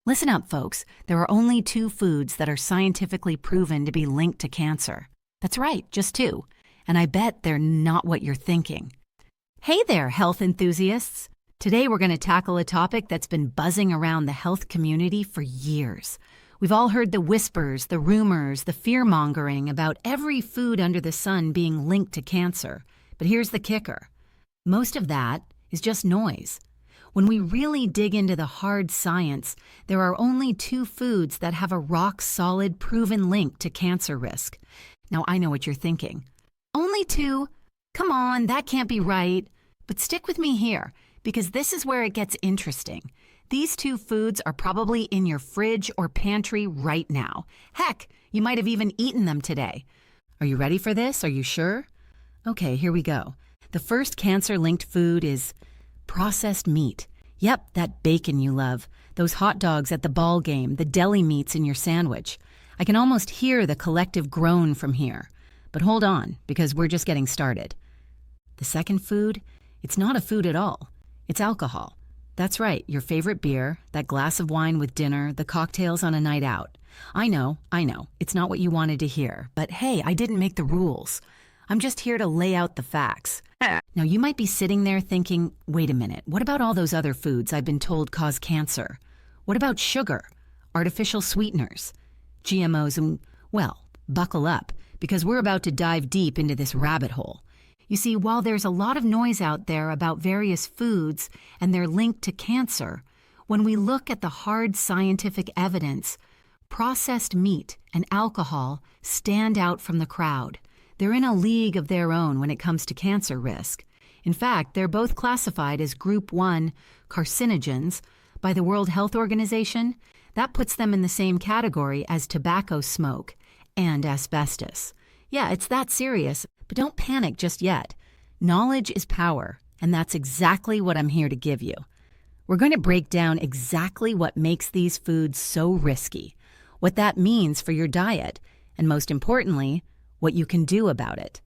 Listen up, folks. There are only two foods that are scientifically proven to be linked to cancer. That's right, just two. And I bet they're not what you're thinking. Hey there, health enthusiasts. Today we're going to tackle a topic that's been buzzing around the health community for years. We've all heard the whispers, the rumors, the fear-mongering about every food under the sun being linked to cancer. But here's the kicker. Most of that is just noise. When we really dig into the hard science, there are only two foods that have a rock-solid proven link to cancer risk. Now, I know what you're thinking. Only two? Come on, that can't be right. But stick with me here, because this is where it gets interesting. These two foods are probably in your fridge or pantry right now. Heck, you might have even eaten them today. Are you ready for this? Are you sure? Okay, here we go. The first cancer-linked food is processed meat. Yep, that bacon you love. Those hot dogs at the ball game, the deli meats in your sandwich. I can almost hear the collective groan from here. But hold on, because we're just getting started. The second food? It's not a food at all. It's alcohol. That's right, your favorite beer, that glass of wine with dinner, the cocktails on a night out. I know. It's not what you wanted to hear. But hey, I didn't make the rules. I'm just here to lay out the facts. Now, you might be sitting there thinking, wait a minute, what about all those other foods I've been told cause cancer? What about sugar, artificial sweeteners, GMOs, and, well, buckle up, because we're about to dive deep into this rabbit hole. You see, while there's a lot of noise out there about various foods and their link to cancer, when we look at the hard scientific evidence, processed meat and alcohol stand out from the crowd. They're in a league of their own when it comes to cancer risk. In fact, they're both classified as Group 1 carcinogens by the World Health Organization. That puts them in the same category as tobacco smoke and asbestos. Yeah, it's that serious, but don't panic just yet. Knowledge is power, and that's exactly what I'm here to give you. We're going to break down exactly what makes these foods so risky, what that means for your diet, and most importantly, what you can do about it.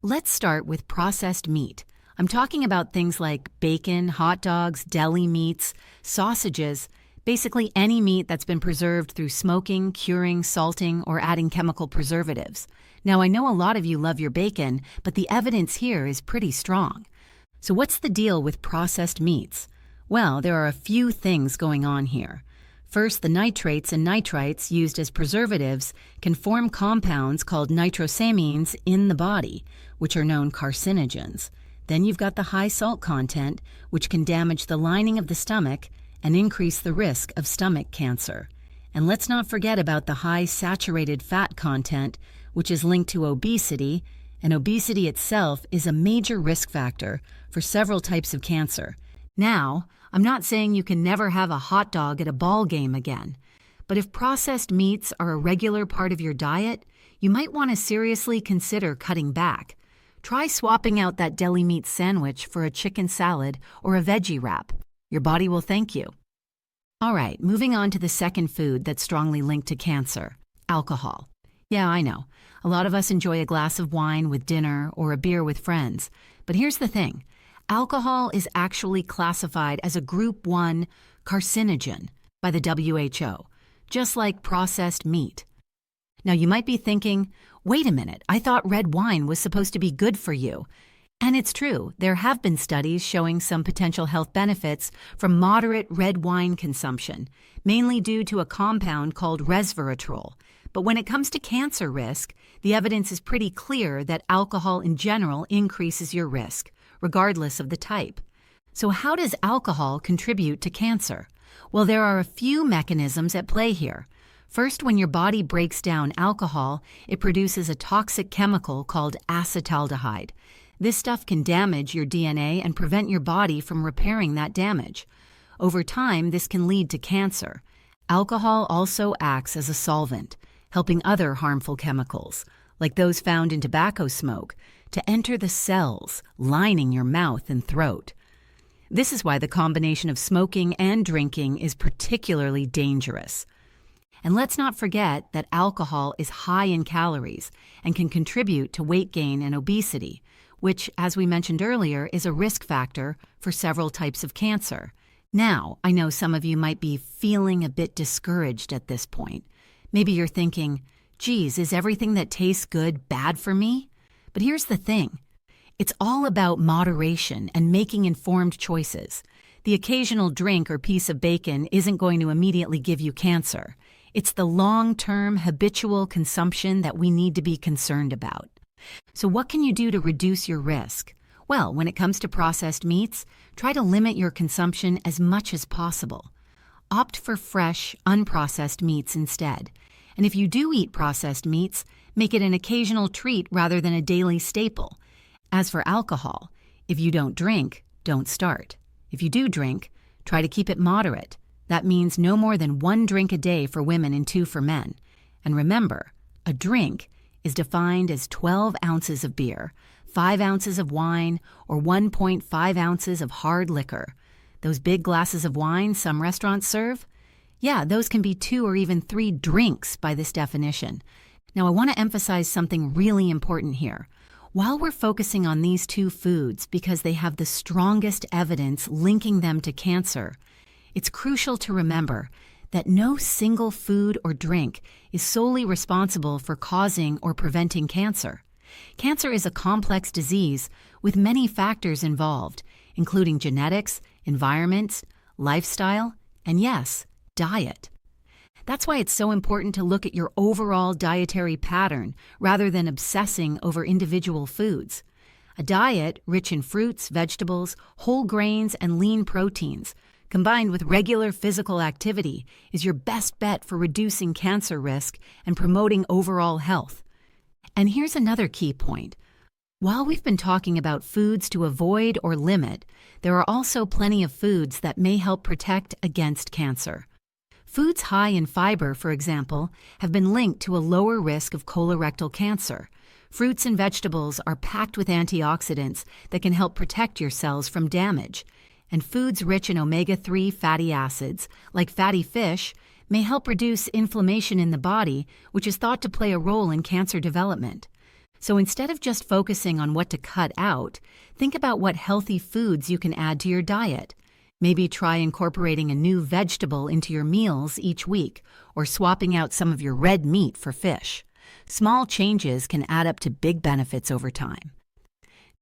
Let's start with processed meat. I'm talking about things like bacon, hot dogs, deli meats, sausages, basically any meat that's been preserved through smoking, curing, salting, or adding chemical preservatives. Now, I know a lot of you love your bacon, but the evidence here is pretty strong. So what's the deal with processed meats? Well, there are a few things going on here. First, the nitrates and nitrites used as preservatives can form compounds called nitrosamines in the body, which are known carcinogens. Then you've got the high salt content, which can damage the lining of the stomach and increase the risk of stomach cancer. And let's not forget about the high saturated fat content, which is linked to obesity, and obesity itself is a major risk factor for several types of cancer. Now, I'm not saying you can never have a hot dog at a ball game again, but if processed meats are a regular part of your diet, you might want to seriously consider cutting back. Try swapping out that deli meat sandwich for a chicken salad or a veggie wrap. Your body will thank you. All right, moving on to the second food that's strongly linked to cancer, alcohol. Yeah, I know. A lot of us enjoy a glass of wine with dinner or a beer with friends. But here's the thing. Alcohol is actually classified as a Group 1 carcinogen by the WHO, just like processed meat. Now, you might be thinking, wait a minute, I thought red wine was supposed to be good for you. And it's true, there have been studies showing some potential health benefits from moderate red wine consumption, mainly due to a compound called resveratrol. But when it comes to cancer risk, the evidence is pretty clear that alcohol in general increases your risk, regardless of the type. So how does alcohol contribute to cancer? Well, there are a few mechanisms at play here. First, when your body breaks down alcohol, it produces a toxic chemical called acetaldehyde. This stuff can damage your DNA and prevent your body from repairing that damage. Over time, this can lead to cancer. Alcohol also acts as a solvent, helping other harmful chemicals, like those found in tobacco smoke, to enter the cells lining your mouth and throat. This is why the combination of smoking and drinking is particularly dangerous. And let's not forget that alcohol is high in calories and can contribute to weight gain and obesity, which, as we mentioned earlier, is a risk factor for several types of cancer. Now, I know some of you might be feeling a bit discouraged at this point. Maybe you're thinking, geez, is everything that tastes good bad for me? But here's the thing. It's all about moderation and making informed choices. The occasional drink or piece of bacon isn't going to immediately give you cancer. It's the long-term habitual consumption that we need to be concerned about. So what can you do to reduce your risk? Well, when it comes to processed meats, try to limit your consumption as much as possible. Opt for fresh, unprocessed meats instead. And if you do eat processed meats, make it an occasional treat rather than a daily staple. As for alcohol, if you don't drink, don't start. If you do drink, try to keep it moderate. That means no more than 1 drink a day for women and 2 for men. And remember, a drink is defined as 12 ounces of beer, 5 ounces of wine, or 1.5 ounces of hard liquor. Those big glasses of wine some restaurants serve? Yeah, those can be 2 or even 3 drinks by this definition. Now, I want to emphasize something really important here. While we're focusing on these 2 foods because they have the strongest evidence linking them to cancer, it's crucial to remember that no single food or drink is solely responsible for causing or preventing cancer. Cancer is a complex disease with many factors involved, including genetics, environment, lifestyle, and yes, diet. That's why it's so important to look at your overall dietary pattern rather than obsessing over individual foods. A diet rich in fruits, vegetables, whole grains, and lean proteins, combined with regular physical activity, is your best bet for reducing cancer risk and promoting overall health. And here's another key point. While we've been talking about foods to avoid or limit, there are also plenty of foods that may help protect against cancer. Foods high in fiber, for example, have been linked to a lower risk of colorectal cancer. Fruits and vegetables are packed with antioxidants that can help protect your cells from damage. And foods rich in omega-3 fatty acids, like fatty fish, may help reduce inflammation in the body, which is thought to play a role in cancer development. So instead of just focusing on what to cut out, think about what healthy foods you can add to your diet. Maybe try incorporating a new vegetable into your meals each week, or swapping out some of your red meat for fish. Small changes can add up to big benefits over time.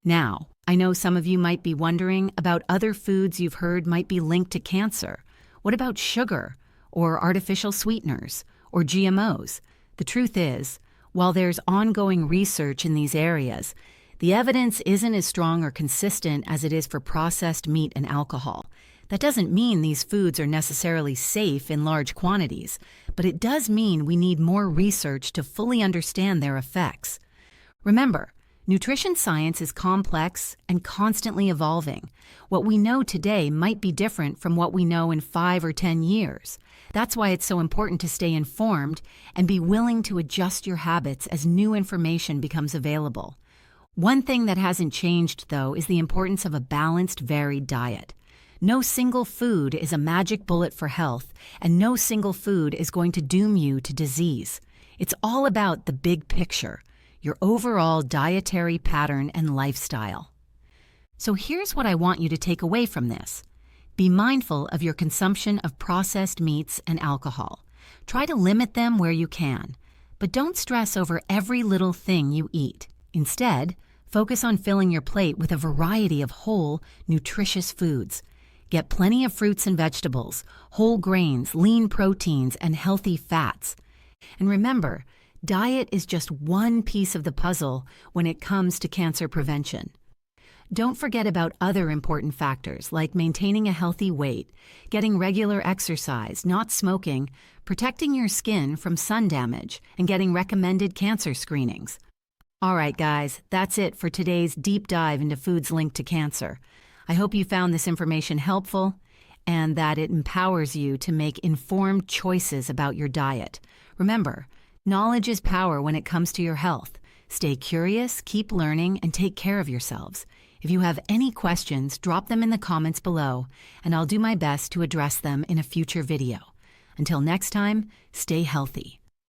Now, I know some of you might be wondering about other foods you've heard might be linked to cancer. What about sugar, or artificial sweeteners, or GMOs? The truth is, while there's ongoing research in these areas, the evidence isn't as strong or consistent as it is for processed meat and alcohol. That doesn't mean these foods are necessarily safe in large quantities, but it does mean we need more research to fully understand their effects. Remember, nutrition science is complex and constantly evolving. What we know today might be different from what we know in 5 or 10 years. That's why it's so important to stay informed and be willing to adjust your habits as new information becomes available. One thing that hasn't changed, though, is the importance of a balanced, varied diet. No single food is a magic bullet for health, and no single food is going to doom you to disease. It's all about the big picture, your overall dietary pattern and lifestyle. So here's what I want you to take away from this. Be mindful of your consumption of processed meats and alcohol. Try to limit them where you can, but don't stress over every little thing you eat. Instead, focus on filling your plate with a variety of whole, nutritious foods. Get plenty of fruits and vegetables, whole grains, lean proteins, and healthy fats. And remember, diet is just one piece of the puzzle when it comes to cancer prevention. Don't forget about other important factors like maintaining a healthy weight, getting regular exercise, not smoking, protecting your skin from sun damage, and getting recommended cancer screenings. All right, guys, that's it for today's deep dive into foods linked to cancer. I hope you found this information helpful and that it empowers you to make informed choices about your diet. Remember, knowledge is power when it comes to your health. Stay curious, keep learning, and take care of yourselves. If you have any questions, drop them in the comments below, and I'll do my best to address them in a future video. Until next time, stay healthy.